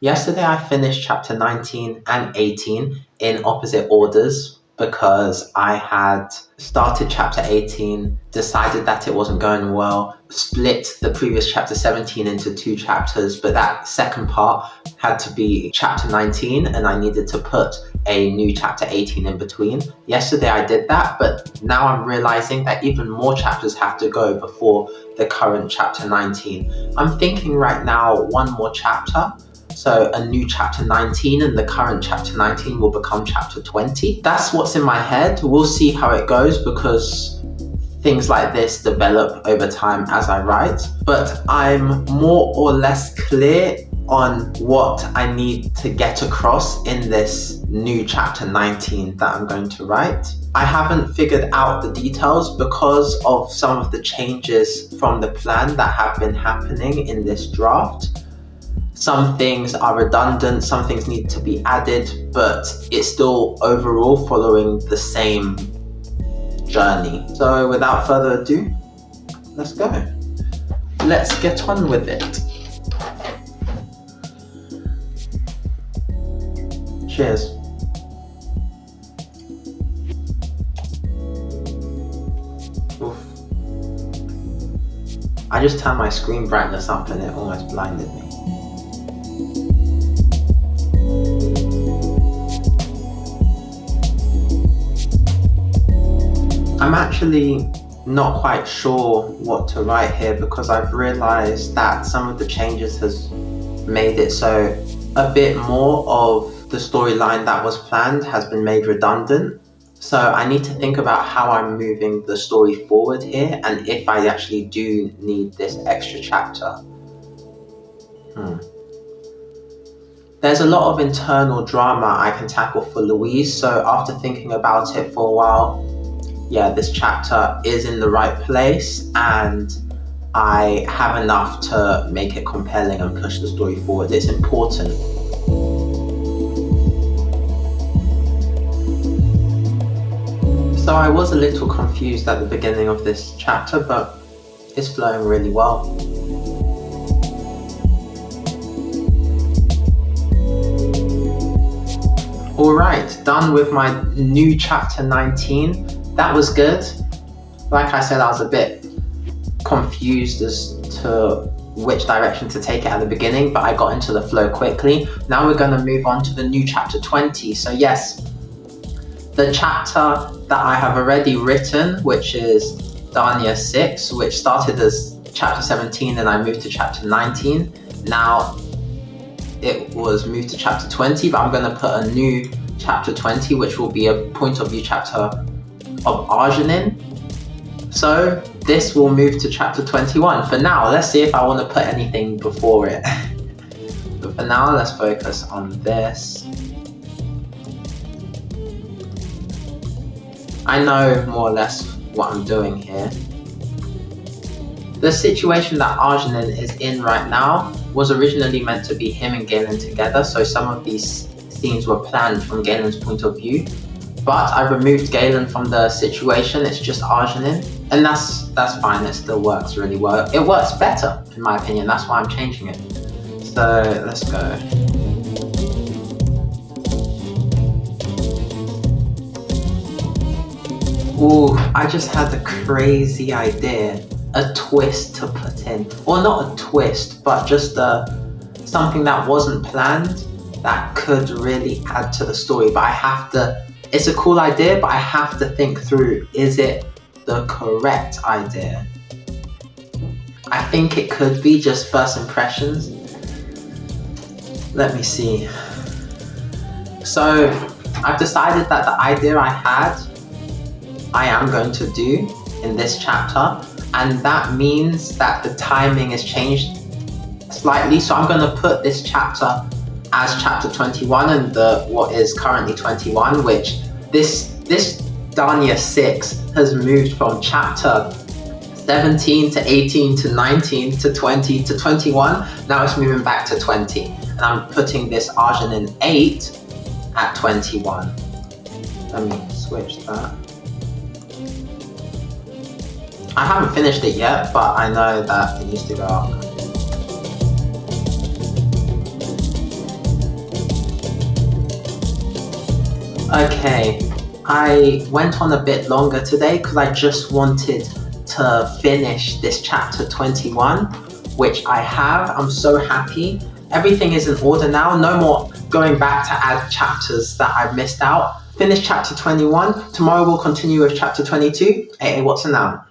Yesterday I finished chapter 19 and 18 in opposite orders because I had started chapter 18, decided that it wasn't going well, split the previous chapter 17 into two chapters, but that second part had to be chapter 19 and I needed to put a new chapter 18 in between. Yesterday I did that, but now I'm realizing that even more chapters have to go before the current chapter 19. I'm thinking right now one more chapter. So a new chapter 19 and the current chapter 19 will become chapter 20. That's what's in my head. We'll see how it goes because things like this develop over time as I write. But I'm more or less clear on what I need to get across in this new chapter 19 that I'm going to write. I haven't figured out the details because of some of the changes from the plan that have been happening in this draft. Some things are redundant, some things need to be added, but it's still overall following the same journey. So without further ado, let's go. Let's get on with it. Cheers. Oof. I just turned my screen brightness up and it almost blinded me. I'm actually not quite sure what to write here because I've realized that some of the changes has made it so a bit more of the storyline that was planned has been made redundant. So I need to think about how I'm moving the story forward here and if I actually do need this extra chapter. There's a lot of internal drama I can tackle for Louise, so after thinking about it for a while, yeah, this chapter is in the right place and I have enough to make it compelling and push the story forward. It's important. So I was a little confused at the beginning of this chapter, but it's flowing really well. Alright, done with my new chapter 19. That was good. Like I said, I was a bit confused as to which direction to take it at the beginning, but I got into the flow quickly. Now we're going to move on to the new chapter 20. So yes, the chapter that I have already written, which is Dania 6, which started as chapter 17 and I moved to chapter 19. Now it was moved to chapter 20, but I'm going to put a new chapter 20, which will be a point of view chapter of Arjunin. So this will move to chapter 21. For now, let's see if I want to put anything before it. But for now, let's focus on this. I know more or less what I'm doing here. The situation that Arjunin is in right now was originally meant to be him and Galen together, so some of these scenes were planned from Galen's point of view. But I removed Galen from the situation, it's just Arjunin, and that's fine, it still works really well. It works better, in my opinion, that's why I'm changing it. So, let's go. Ooh, I just had a crazy idea, a twist to put in. Or not a twist, but just something that wasn't planned that could really add to the story, but I have to. It's a cool idea, but I have to think through, is it the correct idea? I think it could be just first impressions. Let me see. So I've decided that the idea I had, I am going to do in this chapter, and that means that the timing is changed slightly. So I'm going to put this chapter as chapter 21 and what is currently 21, which this Dania 6 has moved from chapter 17 to 18 to 19 to 20 to 21. Now it's moving back to 20, and I'm putting this Arjunin 8 at 21. Let me switch that. I haven't finished it yet, but I know that it needs to go up. Okay, I went on a bit longer today because I just wanted to finish this chapter 21, which I have. I'm so happy. Everything is in order now. No more going back to add chapters that I've missed out. Finish chapter 21. Tomorrow we'll continue with chapter 22. AA, what's a noun?